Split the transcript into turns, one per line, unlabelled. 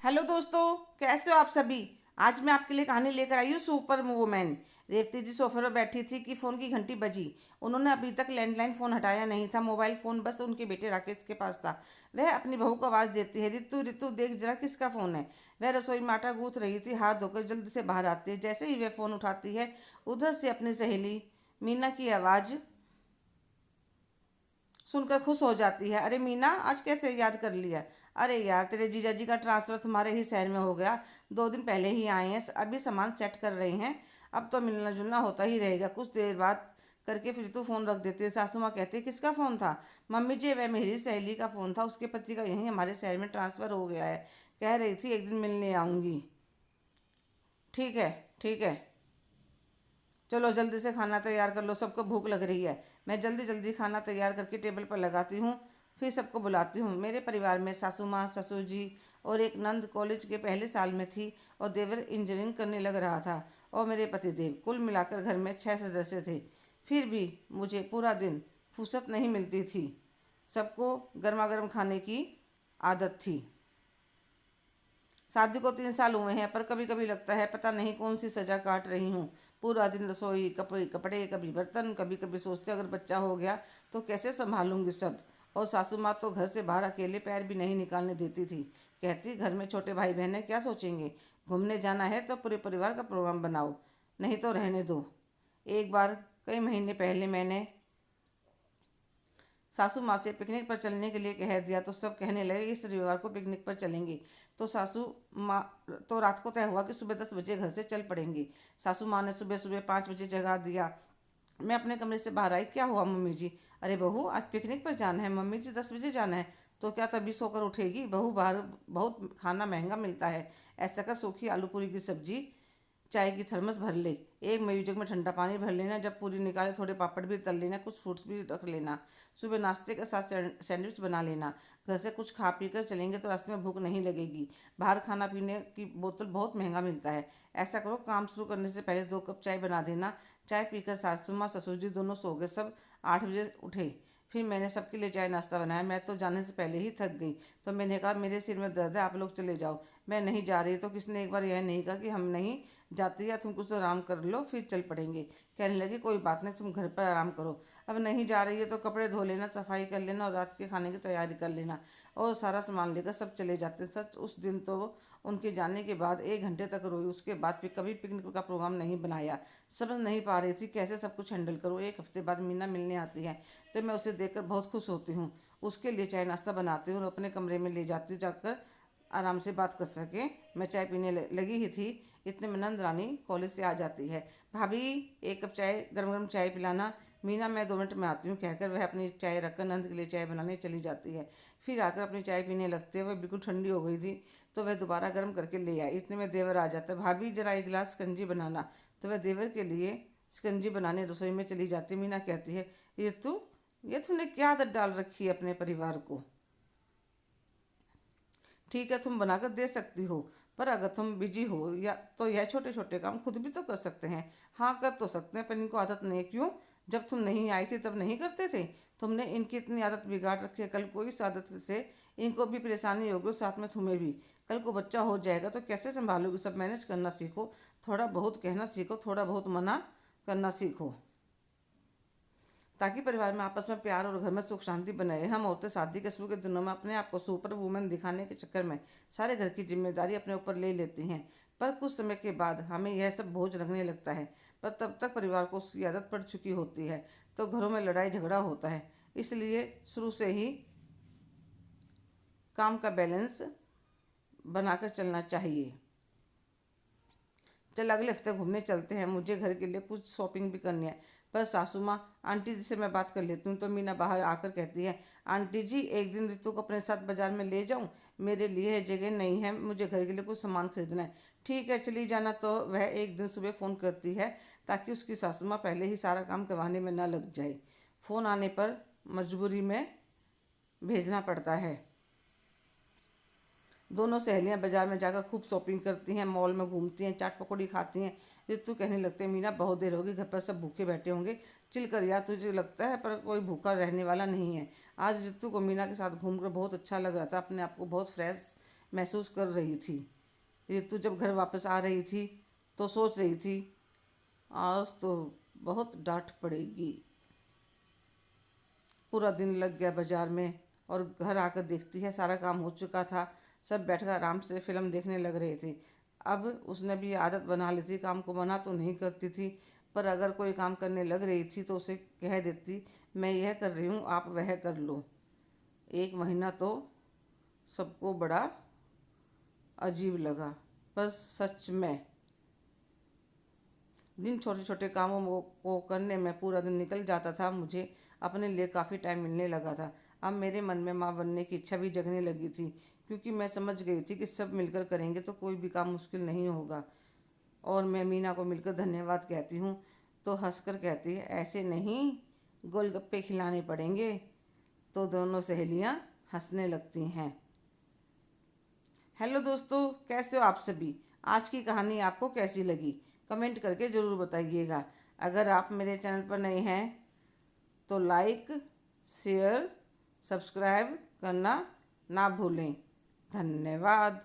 Hello दोस्तों, कैसे हो आप सभी। आज मैं आपके लिए कहानी लेकर आई हूँ सुपर वुमेन। रेवती जी सोफे पर बैठी थी कि फ़ोन की घंटी बजी। उन्होंने अभी तक लैंडलाइन फ़ोन हटाया नहीं था। मोबाइल फ़ोन बस उनके बेटे राकेश के पास था। वह अपनी बहू को आवाज़ देती है, रितु रितु देख जरा किसका फ़ोन है। वह रसोई में आटा गूँथ रही थी, हाथ धोकर जल्दी से बाहर आती है। जैसे ही वह फ़ोन उठाती है, उधर से अपनी सहेली मीना की आवाज़ सुनकर खुश हो जाती है। अरे मीना, आज कैसे याद कर लिया। अरे यार, तेरे जीजा जी का ट्रांसफ़र तुम्हारे ही शहर में हो गया। 2 दिन पहले ही आए हैं, अभी सामान सेट कर रहे हैं। अब तो मिलना जुलना होता ही रहेगा। कुछ देर बाद करके फिर तो फ़ोन रख देती है। सासू माँ कहती है, किसका फ़ोन था। मम्मी जी, वह मेरी सहेली का फ़ोन था। उसके पति का यहीं हमारे शहर में ट्रांसफ़र हो गया है। कह रही थी एक दिन मिलने आऊँगी। ठीक है, ठीक है। चलो जल्दी से खाना तैयार कर लो, सबको भूख लग रही है। मैं जल्दी जल्दी खाना तैयार करके टेबल पर लगाती हूँ, फिर सबको बुलाती हूँ। मेरे परिवार में सासू माँ, ससुर जी और एक नंद कॉलेज के पहले साल में थी और देवर इंजीनियरिंग करने लग रहा था, और मेरे पतिदेव। कुल मिलाकर घर में 6 सदस्य थे। फिर भी मुझे पूरा दिन फुर्सत नहीं मिलती थी। सबको गर्मा गर्म खाने की आदत थी। शादी को 3 साल हुए हैं, पर कभी कभी लगता है पता नहीं कौन सी सजा काट रही हूँ। पूरा दिन रसोई, कपड़े कपड़े, कभी बर्तन। कभी कभी सोचते अगर बच्चा हो गया तो कैसे संभालूंगी सब। और सासू माँ तो घर से बाहर अकेले पैर भी नहीं निकालने देती थी। कहती घर में छोटे भाई बहन है, क्या सोचेंगे। घूमने जाना है तो पूरे परिवार का प्रोग्राम बनाओ, नहीं तो रहने दो। एक बार कई महीने पहले मैंने सासू माँ से पिकनिक पर चलने के लिए कह दिया तो सब कहने लगे इस रविवार को पिकनिक पर चलेंगे। तो सासू माँ तो रात को तय हुआ कि सुबह 10 बजे घर से चल पड़ेंगे। सासू माँ ने सुबह सुबह 5 बजे जगा दिया। मैं अपने कमरे से बाहर आई। क्या हुआ मम्मी जी। अरे बहू, आज पिकनिक पर जाना है। मम्मी जी, 10 बजे जाना है तो क्या तभी सोकर उठेगी। बहू, बाहर बहुत खाना महंगा मिलता है। ऐसा कर सूखी आलू पूरी की सब्जी, चाय की थर्मस भर ले, एक मयूजक जग में ठंडा पानी भर लेना। जब पूरी निकाले थोड़े पापड़ भी तल लेना, कुछ फ्रूट्स भी रख लेना। सुबह नाश्ते के साथ सैंडविच बना लेना। घर से कुछ खा पी कर चलेंगे तो रास्ते में भूख नहीं लगेगी। बाहर खाना पीने की बोतल बहुत महंगा मिलता है। ऐसा करो, काम शुरू करने से पहले 2 कप चाय बना देना। चाय पीकर सासू माँ ससुर जी दोनों सो गए। सब 8 बजे उठे। फिर मैंने सबके लिए चाय नाश्ता बनाया। मैं तो जाने से पहले ही थक गई, तो मैंने कहा मेरे सिर में दर्द है, आप लोग चले जाओ। मैं नहीं जा रही तो किसने एक बार यह नहीं कहा कि हम नहीं जाती, या तुम कुछ आराम कर लो फिर चल पड़ेंगे। कहने लगे कोई बात नहीं, तुम घर पर आराम करो। अब नहीं जा रही है तो कपड़े धो लेना, सफाई कर लेना और रात के खाने की तैयारी कर लेना। और सारा सामान लेकर सब चले जाते। सच उस दिन तो उनके जाने के बाद 1 घंटे तक रोई। उसके बाद फिर कभी पिकनिक का प्रोग्राम नहीं बनाया। समझ नहीं पा रही थी कैसे सब कुछ हैंडल करूँ। 1 हफ्ते बाद मीना मिलने आती है तो मैं उसे देखकर बहुत खुश होती हूँ। उसके लिए चाय नाश्ता बनाती हूँ और अपने कमरे में ले जाती हूँ, जाकर आराम से बात कर सके। मैं चाय पीने लगी ही थी, इतने में नंद रानी कॉलेज से आ जाती है। भाभी, 1 कप चाय, गरम गरम चाय पिलाना। मीना, मैं 2 मिनट में आती हूँ कहकर वह अपनी चाय रखकर नंद के लिए चाय बनाने चली जाती है। फिर आकर अपनी चाय पीने लगते हैं। वह बिल्कुल ठंडी हो गई थी तो वह दोबारा गर्म करके ले आई। इतने में देवर आ जाता है। भाभी, जरा 1 गिलास शिकंजी बनाना। तो वह देवर के लिए शिकंजी बनाने रसोई में चली जाती। मीना कहती है, ये तूने क्या आदत डाल रखी है अपने परिवार को। ठीक है, तुम बनाकर दे सकती हो, पर अगर तुम बिजी हो या तो यह छोटे छोटे काम खुद भी तो कर सकते हैं। हाँ, कर तो सकते हैं, पर इनको आदत नहीं है। क्यों, जब तुम नहीं आई थी तब नहीं करते थे। तुमने इनकी इतनी आदत बिगाड़ रखी है, कल को इस आदत से इनको भी परेशानी होगी, साथ में तुम्हें भी। कल को बच्चा हो जाएगा तो कैसे संभालोगे। सब मैनेज करना सीखो। थोड़ा बहुत कहना सीखो, थोड़ा बहुत मना करना सीखो, ताकि परिवार में आपस में प्यार और घर में सुख शांति बने रहे। हम औरतें शादी के शुरू के दिनों में अपने आप को सुपर वुमेन दिखाने के चक्कर में सारे घर की जिम्मेदारी अपने ऊपर ले लेती हैं, पर कुछ समय के बाद हमें यह सब बोझ लगने लगता है। पर तब तक परिवार को उसकी आदत पड़ चुकी होती है तो घरों में लड़ाई झगड़ा होता है। इसलिए शुरू से ही काम का बैलेंस बनाकर चलना चाहिए। चल, अगले हफ्ते घूमने चलते हैं, मुझे घर के लिए कुछ शॉपिंग भी करनी है। पर सासू माँ, आंटी जी से मैं बात कर लेती हूँ। तो मीना बाहर आकर कहती है, आंटी जी, एक दिन रितु को अपने साथ बाजार में ले जाऊँ। मेरे लिए है जगह नहीं है, मुझे घर के लिए कुछ सामान खरीदना है। ठीक है, चली जाना। तो वह एक दिन सुबह फ़ोन करती है ताकि उसकी सासू माँ पहले ही सारा काम करवाने में ना लग जाए। फ़ोन आने पर मजबूरी में भेजना पड़ता है। दोनों सहेलियां बाजार में जाकर खूब शॉपिंग करती हैं, मॉल में घूमती हैं, चाट पकौड़ी खाती हैं। रितु कहने लगते हैं, मीना, बहुत देर होगी, घर पर सब भूखे बैठे होंगे, चिल कर यार। तुझे लगता है पर कोई भूखा रहने वाला नहीं है। आज रितु को मीना के साथ घूमकर बहुत अच्छा लग रहा था, अपने आप को बहुत फ्रेश महसूस कर रही थी। ऋतु जब घर वापस आ रही थी तो सोच रही थी, आज तो बहुत डांट पड़ेगी। पूरा दिन लग गया बाजार में और घर आकर देखती है सारा काम हो चुका था। सब बैठकर आराम से फिल्म देखने लग रहे थे। अब उसने भी आदत बना ली थी, काम को मना तो नहीं करती थी, पर अगर कोई काम करने लग रही थी तो उसे कह देती, मैं यह कर रही हूँ, आप वह कर लो। एक महीना तो सबको बड़ा अजीब लगा, पर सच में जिन छोटे छोटे कामों को करने में पूरा दिन निकल जाता था, मुझे अपने लिए काफ़ी टाइम मिलने लगा था। अब मेरे मन में माँ बनने की इच्छा भी जगने लगी थी, क्योंकि मैं समझ गई थी कि सब मिलकर करेंगे तो कोई भी काम मुश्किल नहीं होगा। और मैं मीना को मिलकर धन्यवाद कहती हूँ तो हंसकर कहती है, ऐसे नहीं, गोलगप्पे खिलाने पड़ेंगे। तो दोनों सहेलियाँ हंसने लगती हैं। हेलो दोस्तों, कैसे हो आप सभी? आज की कहानी आपको कैसी लगी? कमेंट करके ज़रूर बताइएगा। अगर आप मेरे चैनल पर नए हैं तो लाइक, शेयर, सब्सक्राइब करना ना भूलें। धन्यवाद।